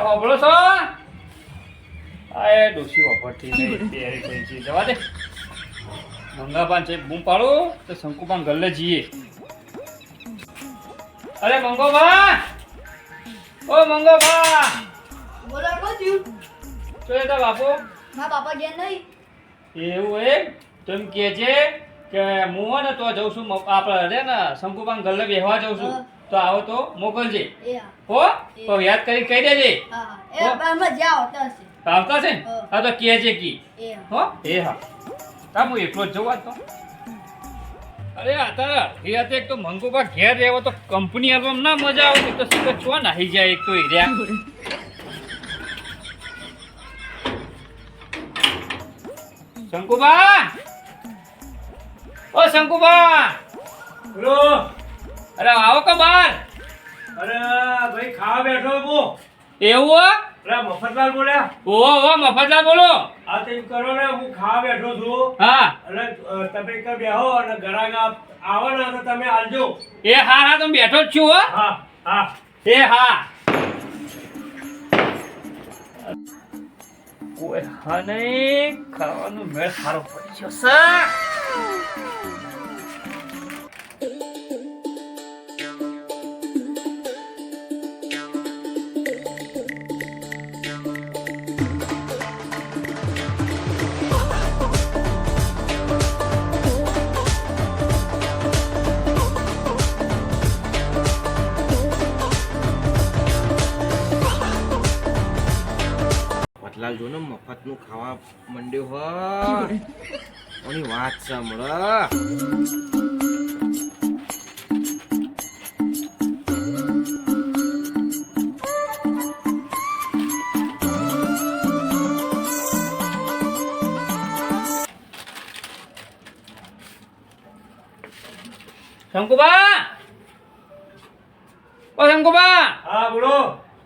હોબળો છો આ એ ડોસી ઓફરથી નહીં તૈયારી થઈ છે જવા દે મંગાપાન છે બૂમ પાડો તો શંકુપાન ગલ્લે જઈએ અરે મંગોબા ઓ મંગોબા બોલો કો થયું શું હતા બાપુ મારા પાપા ગયા નહીં એવું એમ તેમ કે છે કે હું હો ને તો જઉં છું આપણે રે ને શંકુપાન ગલ્લે બેહવા જઉં છું તો આવો તો મોકલજે એ હા હો તો યાદ કરી કહી દેજે હા એ અમે જાઓ તો હશે આવતા છે ને હા તો કે છે કી એ હા હો એ હા તા હું એકલો જ જવું આજ તો અરે આતા એ હતા એક તો મંગુબા ઘેર રહેવો તો કંપની આવવામાં ના મજા આવે તો સીધો છો નાહી જાય એક તો હીર્યા શંકુબા ઓ શંકુબા બોલો. અરે આવો કે બાર અરે ભાઈ ખાવા બેઠો હું. એવું હો અરે મફતલાલ બોલ્યા. ઓહો મફતલાલ બોલો આ તો એમ કરો ને હું ખાવા બેઠો છું હા અને તમે કઈ બેહો અને ઘરાક આવો ને તો તમે આલજો. એ હા હા તમે બેઠો જ છું હો હા હા એ હા કોઈ હા નહીં ખાવાનું મેળ સારો પડી ગયો સર લાલ જો ને મફત નું ખાવા મંડ્યો હો ઓની વાત સાંભળ શંકુબા ઓ શંકુબા હા બોલો.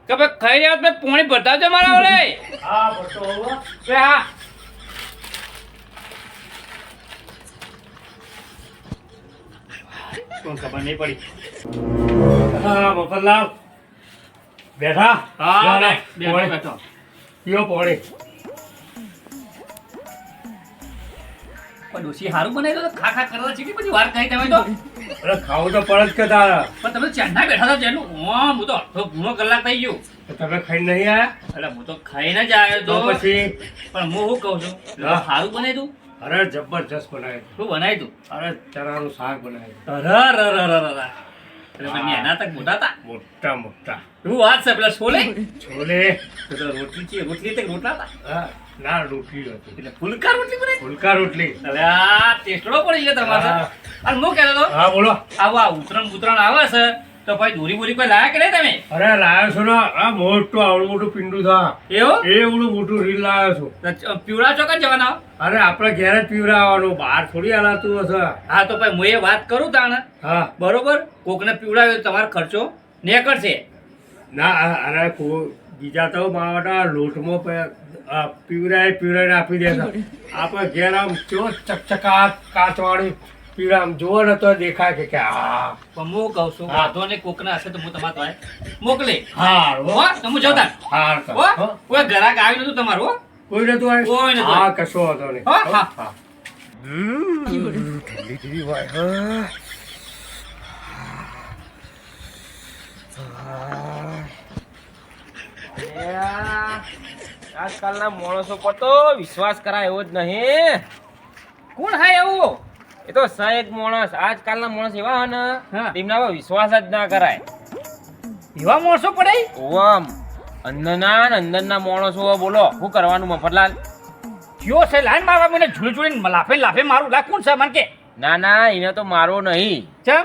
કે ભાઈ ખાઈ રહ્યા તો પાણી ભરતા મારા ઓલે હા બસો હોવો. એ હા કોણ ખબર નહીં પડી હા મફતલાલ બેઠા. હા લે, બેઠો પોણી. બેઠો પીવો પોણી. પણ ડોસી હારું બનાવી દો તો ખા ખા કરવા છે કે બધી વાર કહી તમે તો અરે ખાવું તો પડે જ કે તારા. પણ તમે ચાંદા બેઠા હતા જેનું હા હું તો અડધો પૂરો કલાક થઈ ગયો તો તમે ખાઈને નહીં આયા એટલે હું તો ખાઈને જ આવ્યો તો તો પછી પણ હું શું કહું છું હા. સારું બનાવી દઉં અરે જબરજસ્ત બનાવે. શું બનાવી દઉં અરે ચણાનું શાક બનાવે. એટલે બંને એના તક મોટા હતા મોટા મોટા શું વાત છે પેલા છોલે છોલે. તો તો રોટલી છે રોટલી તક રોટલા હતા હા ના રોટલી હતી. એટલે ફુલકા રોટલી બનાવી ફુલકા રોટલી. અરે આ ટેસ્ટડો પડી ગયો તમારે હા. અને હું કહેતો હતો હા બોલો. આવું આ ઉતરણ આવે છે તો ભાઈ દોરી બોરી કોઈ લાયા કે નહીં તમે અરે લાવ્યો છો ને આ મોટું આવડું મોટું પિંડું થા એવું એવડું મોટું રીલ લાવ્યો છું. પીવડા ચોકન જવાના અરે આપણે ઘેર જ પીવડાવવાનું બહાર થોડી હલાતું હશે. હા તો ભાઈ હું એ વાત કરું તાણે હા બરોબર કોકને પીવડાવ્યો તો તમારો ખર્ચો નીકળશે ના અરે બીજા તો માવાટા લોટમાં પીવડાવીને આપી દેશે. આપણે ઘેર આમ કેવો ચકચકાટ કાચવાળી પીવડા આમ જુઓ ને તો દેખાય કે હા પણ હું કહું છું હા. વાંધો ને કોકને હશે તો હું તમારા પાસે મોકલે હાર હો તો હું જતા હાર હો કોઈ ગ્રાહક આવ્યું નતું તમારું હો કોઈ નતું આવ્યું? કોઈ નતું. હા કશો વાંધો નહીં. હા, હા. હા ઠંડી ઠંડી હોય હા આજકાલના માણસો પર તો વિશ્વાસ કરાય એવો જ નહીં. કોણ હા એવું એ તો સહેજ માણસ આજકાલના માણસ એવા હોય ને હા. તેમના પર વિશ્વાસ જ ના કરાય. એવા માણસો પડે ઓમ અંદરના માણસો બોલો શું કરવાનું મફતલાલ? કયો છે લાઈન મારવા મને ઝૂલી ઝૂલીને લાફે લાફે મારું લા કોણ છે મને કે ના ના એને તો મારો નહીં. ચમ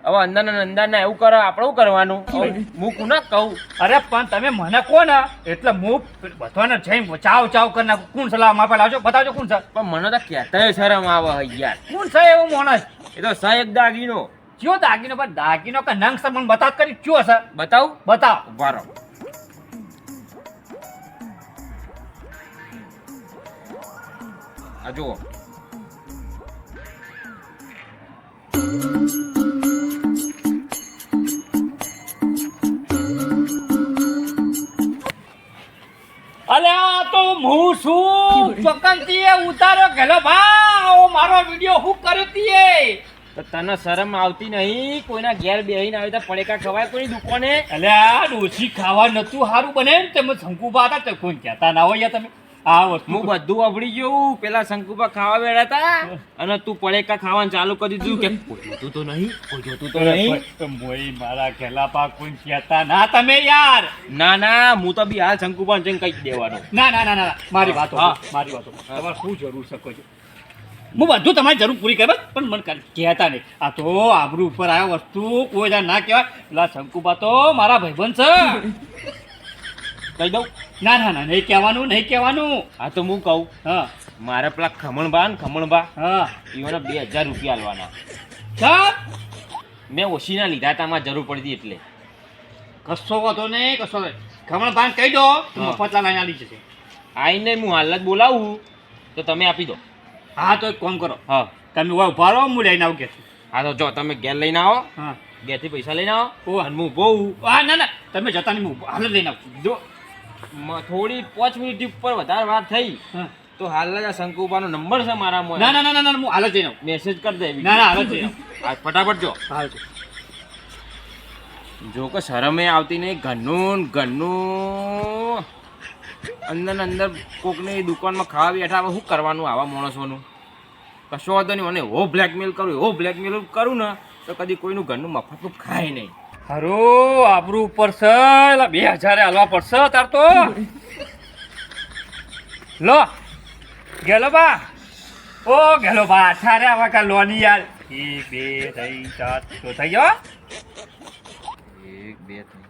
હવે અંદરના એવું કરે આપણે શું કરવાનું? હવે હું કોને કહું? અરે પણ તમે મને કોણ એટલે હું બધાને જઈને ચાવ ચાવ કરી નાખું કોણ છે લાવ મારા પાસે લાવજો બતાવજો કોણ છે પણ મને તો કહેતાય શરમ આવે હે યાર. કોણ છે એવું માણસ એ તો સહેજ દાગીનો. કયો દાગીનો પણ દાગીનો કે નંગ છે મને બતાવ કરી કયો છે બતાવું? બતાવ ઉભા રહો. આ જુઓ. હું છું ચોકનતીએ ઉતારો ગેલો ભાવ મારો વિડિયો હું કર્યો તીએ તો તને શરમ આવતી નહીં? કોઈના ઘેર બેહીને આવી તો પડેકા ખવાય કોઈ દુકાને? અલ્યા ડોસી ખાવા નતું સારું બને ને તમે શંકુબા હતા તો કોઈ કહેતા ના હોય તમે આ વસ્તુ હું બધું અભડી ગયું. પેલા શંકુબા ખાવા બેઠા હતા અને તું પડેકા ખાવાનું ચાલુ કરી દીધું કે કોઈ જોતું તો નહીં, કોઈ જોતું તો નહીં. તો મોઈ મારા ઘેલા પા કોઈ કહેતા ના તમે યાર ના ના, હું તો બી હાલ શંકુબા જઈને કહી જ દેવાનો. ના ના ના ના મારી વાતો હા. મારી વાતો તમારે શું જરૂર શકો છો હું બધું તમારી જરૂર પૂરી કરવા પણ મને કહેતા નહીં આ તો આબરૂ ઉપર આ વસ્તુ કોઈ જા ના કહેવાય પેલા શંકુબા તો મારા ભાઈબંધ છે કહી દઉં? ના ના ના નહીં કહેવાનું નહીં કહેવાનું હા તો હું કહું. હા મારે પેલા ખમણબા ને ખમણબા હા એવાના 2000 રૂપિયા આલવાના. સાહેબ મેં ઓછીના લીધા હતા, મારે જરૂર પડી હતી એટલે. કશો વાંધો નહીં કશો નહીં ખમણ ભાન કહી દો તો હા. મફતલા લઈને આવી જશે આઈને હું હાલ જ બોલાવું તો તમે આપી દો. હા તો એક કામ કરો હા તમે ઉભા રહો હું લઈને આવું કે છું હા તો જો તમે ઘેર લઈને આવો, હા ઘેરથી પૈસા લઈને આવો ઓહ. અને હું બહુ હા ના ના તમે જતા નહીં હું હાલ જ લઈને આવું છું. જો થોડી 5 મિનિટ ઉપર વધારે વાર થઈ હા. તો હાલ જ આ શંકુબાનો નંબર છે મારામાં. ના ના ના ના ના હું હાલ જ લઈને આવું મેસેજ કરી દે. ના ના હાલ જ લઈને આવું આ ફટાફટ જો. હાલ છે જો કે શરમે આવતી નહીં. ઘરનું અંદર ને અંદર કોકની દુકાનમાં ખાવા બેઠા હવે શું કરવાનું આવા માણસોનું? કશો વાંધો નહીં, મને એવો બ્લેકમેલ કરું ને તો કદી કોઈનું ઘરનું મફતનું ખાય નહીં. હારું આબરૂ ઉપર છે એલા 2000 હાલવા પડશે તાર તો લો ગેલો બા ઓ ગેલો બા અઠારે આવા કા લોની યાર 1 2 3 4 તો થઈ ગયો 1 2 3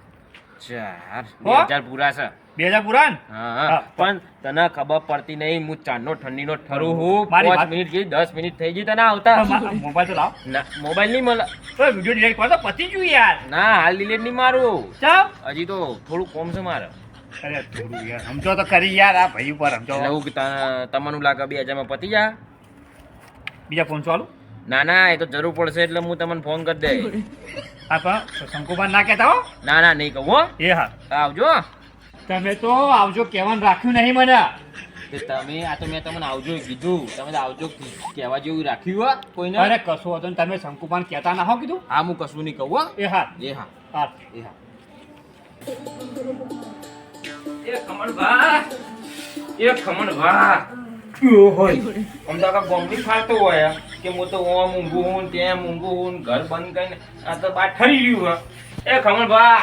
4 હો? 2000 પૂરા છે. 2000 પુરાન હા હા. હા પણ તને ખબર પડતી નહીં, હું ચાંદનો ઠંડીનો ઠરું હું. મારી 5 વાત- મિનિટ ગઈ, 10 મિનિટ થઈ ગઈ તને આવતા. મોબાઈલ તો લાવ ના મોબાઈલ નહીં મળે. તો વિડિયો ડિલીટ કરો તો પતી ગયું યાર ના હાલ ડિલીટ નહીં મારું, ચાલ હજી તો થોડું કોમ છે મારે. અરે થોડું યાર સમજો તો ખરી યાર આ ભાઈ ઉપર સમજો એટલે હું તમને લાગે 2000 માં પતી જા? બીજા ફોન ચાલુ ના ના એ તો જરૂર પડશે એટલે હું તમને ફોન કરી દે. હા પણ શંકુબાન ના કહેતા હો ના ના નહીં કહું હો. એ હા આવજો. તમે તો આવજો કહેવાનું રાખ્યું નહીં મને તે તમે આ તો મેં તમને આવજો કીધું, તમે તો આવજો કહેવા જેવું રાખ્યું હો કોઈને? અરે કશો હતો ને તમે શંકુબાન કહેતા ના હો કીધું હા હું કશું નહીં કહું હો. એ હા એ હા હા એ હા. એ ખમણભા, એ ખમણભા. આમ તો આખા ગામની ફાલતું હોય કે હું તો ઓમ ઊંઘું હું ને તેમ ઊંઘું હું ને ઘર બંધ કરીને આ તો બાર ઠરી રહ્યું હે. એ ખમણભા,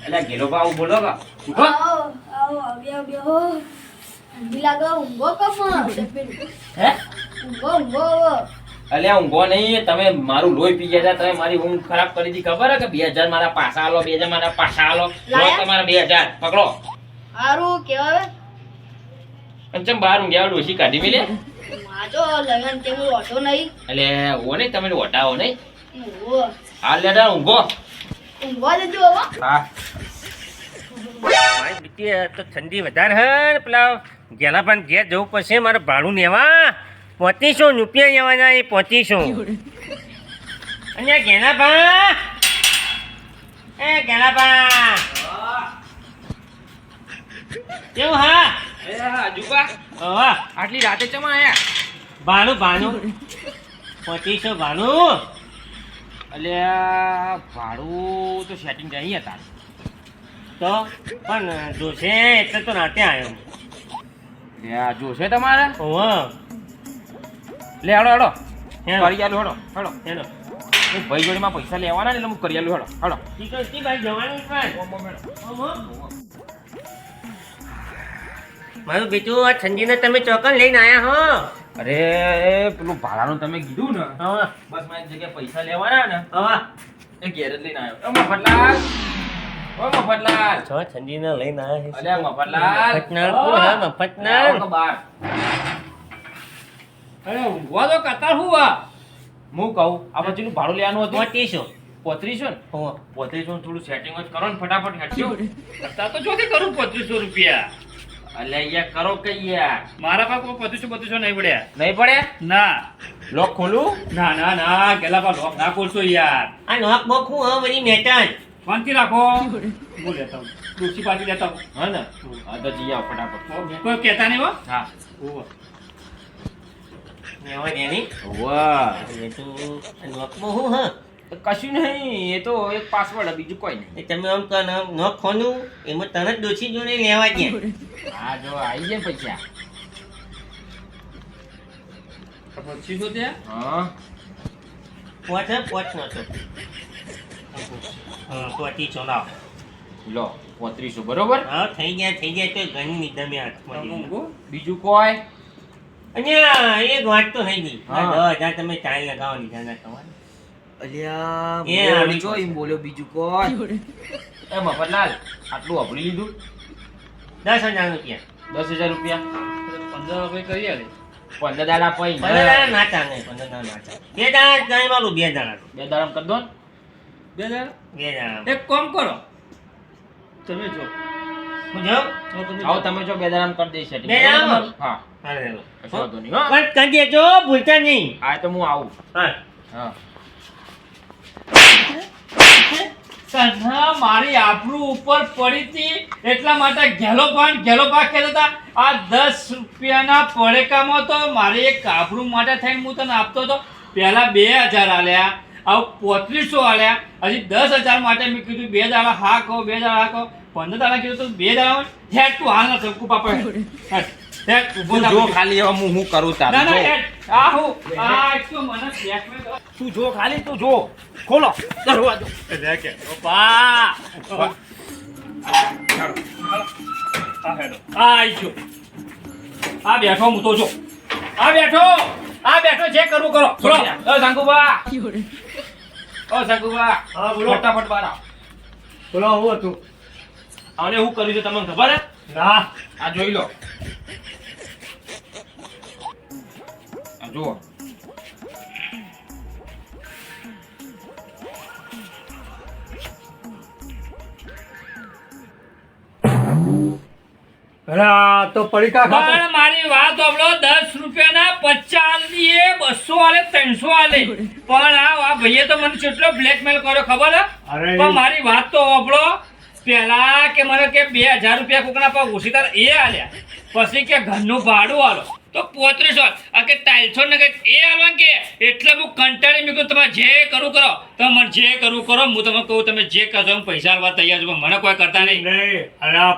એટલે ઘેરો બા આવું બોલો કા ઉઠો. આવો આવો આવ્યા બેહો ઠંડી લાગે ઊંઘો કપણ હે ઊંઘો અલ્યા ઊંઘો નહીં, તમે મારું લોહી પી ગયા હતા, તમે મારી ઊંઘ ખરાબ કરી હતી ખબર હે કે 2000 મારા પાછા આલો, 2000 મારા પાછા આલો. લો લાયા? તમારા 2000 પકડો. હારું કેવાય અને ચમ બહાર ઊંઘ્યા ડોશી કાઢી મેલે? માજો લગન કે હું ઓટો નહીં એટલે ઓ નહીં તમે ઓટાવો નહીં. ઊંઘો હાલ લેડા ઊંઘો. ઊંઘવા દેજો હવે હા મારી બીટી તો ઠંડી વધારે હે ને પેલા ગેલા પણ ઘેર જવું પડશે મારે ભાડું લેવા 2500 રૂપિયા લેવાના એ 2500 અને ગેલા બા એ ગેલા બા કેવું હા એ આજુબા હા આટલી રાતે ચમ આયા? ભાડું 2500 ભાડું અલ્યા ભાડું તો સેટિંગ નહીં હતા. તો પણ જોશે એટલે તો રાતે આવ્યો લે આ જોશે તમારે? ઓહ લે હેડો હેડો હેડો. કરી આલું હેડો હેડો. હેલો હું ભાઈ જોડેમાં પૈસા લેવાના ને એટલે હું કરી આલું હેડો હેડો. ઠીક ભાઈ જવાનું પણ મારું બેટું આ ઠંડીને તમે ચોકન લઈને આયા હો અરે પેલું ભાડાનું તમે કીધું ને હા બસ મારી જગ્યાએ પૈસા લેવાના ને હા એ ઘેર જ લઈને આવ્યો. ઓ મફતલાલ, ઓ મફતલાલ, છો ઠંડીને લઈને આયા અલ્યા મફતલાલ, મફતનાર કોણ હા મફતનાર આવો કે બહાર. અરે ઊંઘવા તો કતાર હું આ હું કહું આ બાજુનું ભાડું લેવાનું હતું 2500 3500 ને હો 3500 થોડું સેટિંગ જ કરો ને ફટાફટ હેડજો. કતાર તો જોથી કરું 2500 રૂપિયા અલ્યા યાર કરો કે યાર મારા પાસે કોઈ 2500 નહીં પડ્યા નહીં પડે? ના લોક ખોલું? ના ના ના ગેલા પા લોક ના ખોલશો યાર આ નોક બોક હું હા બધી મેટન શાંતિ રાખો હું લેતા હું ડોશી પાછી લેતા આવો. હા ને હા તો જઈ આવો ફટાફટ. કોઈ કહેતા નહીં હો. હા લેવા દે નહીં વાહ એ તો નોકમાં હું હા કશું નહીં, એ તો એક પાસવર્ડ બીજું કોઈ નહીં. એ તમે આમ કર નોક ખોનું એમાં તરત ડોશી જોડે લેવા દે હા જો આવી જાય પૈસા. પછી તો ત્યાં હા પોચ નતો પોચી ચલાવ લો 3500 બરોબર. હા થઈ ગયા તો ઘણી નિદમે હાથમાં લીધી. ઊંઘો. બીજું કોઈ અહીંયા એક વાત તો થઈ ગઈ હા. 10,000 તમે ચાઈ લગાવો લીધા ના તમારે અલ્યા એ બોલ્યો આવી જો એમ બોલ્યો બીજું કોઈ. એ મફતલાલ આટલું વાપરી લીધું 10,000 રૂપિયા 10,000 રૂપિયા 15 રૂપિયા કરી આલે. 15 દાડા પૈ 15 દાડા ના ચાલે 15 દાડા ના ચાલે 2 દાડા ચાઈ વાળું 2 દાડા 2 દાડા કરી દો ને. 2000. 2 દાડા એક કામ કરો તમે જો હું જાઉં તો તમે આવો તમે જો 2 દાડા કરી દઈશ setting. બે દાડામાં? હા હાલે કશો વાંધો નહીં હો. પણ કરી દેજો ભૂલતા નહીં આ તો હું આવું. હા હા કન્હા મારી આબરૂ ઉપર પડી હતી એટલા માટે ઘેલો પાન કહેતા હતા. આ 10 રૂપિયાના પડેકામાં તો મારી એક આબરૂ માટે થઈને હું તને આપતો હતો. પહેલા 2000 આલ્યા, આવું 3500 આલ્યા, હજી 10,000 માટે મેં કીધું 2 દાડા હા કહો 2 દાડા હા કહો 15 દાડા કીધું તો 2 દાડા હેડ તું હાલ ના ચમકુ પાપા હેડ ઊભો તું થા. જો ખાલી હવે હું કરું ના ના તારું જો. હેડ આ હું આ એક તો મને blackmail કરો. તું જો ખાલી તું જો ખોલો દરવાજો. પપ્પા આ હેડો આ આઈ ગયો. આ બેઠો હું તો જો આ બેઠો જે કરવું કરો બોલો. ઓ શંકુબા ઓ શંકુબા હા, બોલો. ફટાફટ બહાર આવો. બોલો હું હતું આને હું કર્યું છે તમને ખબર હે? ના આ જોઈ લો. આ જુઓ. અરે આ તો પડીકા ખાતો પણ મારી વાત સાંભળો 10 રૂપિયાના 50 આલીએ 200 આલે 300 આલે પણ આ ભાઈએ તો મને કેટલો બ્લેકમેલ કર્યો ખબર હે? અરે પણ મારી વાત તો સાંભળો. પહેલા કે મને કે 2000 રૂપિયા કોકના પર ઓછી તાર એ આલ્યા, પછી કે ઘરનું ભાડું આલો તો 3500 આ કે ટાઈલ્સો ને કે એ આલવાનું કે એટલે હું કંટાળી મેં કીધું તમે જે કરવું કરો, તમે જે કરવું કરો, હું તમને કહું તમે જે કરશો હું પૈસા આલવા તૈયાર છું પણ મને કોઈ કરતા નહીં. નહીં અરે આ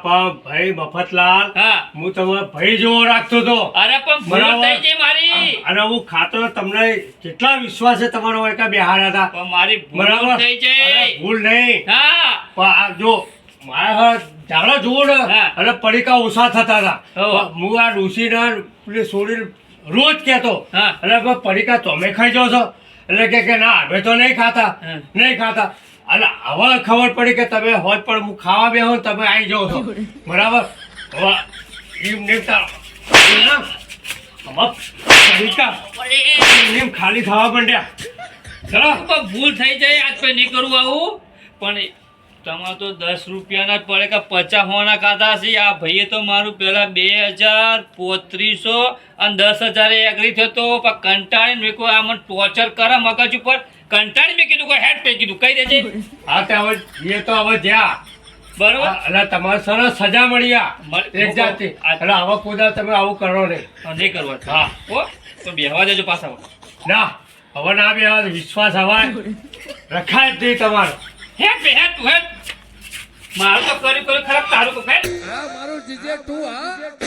ભાઈ મફતલાલ હા હું તમારો ભાઈ જેવો રાખતો હતો અરે પણ ભૂલ બરાબર. થઈ ગઈ મારી. અને હું ખાતો તમને કેટલા વિશ્વાસ છે તમારો હોય કે બેહાર હતા પણ મારી ભૂલ બરાબર થઈ અરે ગઈ. ભૂલ નહીં હા પણ આ જો મારા ઝાડા જુઓ ને હા. અને પડીકા ઓછા થતા હતા હોવે. હું આ ડૂસીને પેલી છોડીને રોજ કહેતો હા. એટલે ભાઈ પડીકા તમે ખાઈ જાઓ છો એટલે કે ના અમે તો નહીં ખાતા હા. નહીં ખાતા અને હવે ખબર પડી કે તમે હોત પણ હું ખાવા બેહો ને તમે આવી જાઓ છો બરાબર હવે એમ નહીં પડીકા એમ ખાલી થવા માંડ્યા ચલો પણ ભૂલ થઈ જાય આજ પછી નહીં કરું આવું. પણ તમારે તો 10 રૂપિયાના જ પડે કે 50 હોવાના ખાતા છે. આ ભાઈએ તો મારું પેલા 2000 3500 અને 10,000 એગ્રી થયો પણ કંટાળી મેં કહ્યું આ મને ટોર્ચર કરે મગજ ઉપર કંટાળી મેં કીધું કોઈ હેડ પે કીધું કહી દેજે હા તે હવે એ તો હવે જ્યાં બરોબર. એટલે તમારે સરસ સજા મળી આ મળી. એક જાતની એટલે હવે કોઈ તમે આવું કરો નહીં નહીં કરવા હા. હો તો બેહવા દેજો પાછા. ના હવે ના બે વિશ્વાસ હવાય રખાય જ નહીં તમારો હેડ બે હેડ તું હેડ મારું તો કર્યું ખરાબ તારું તો હેડ આ મારું જીજે તું હા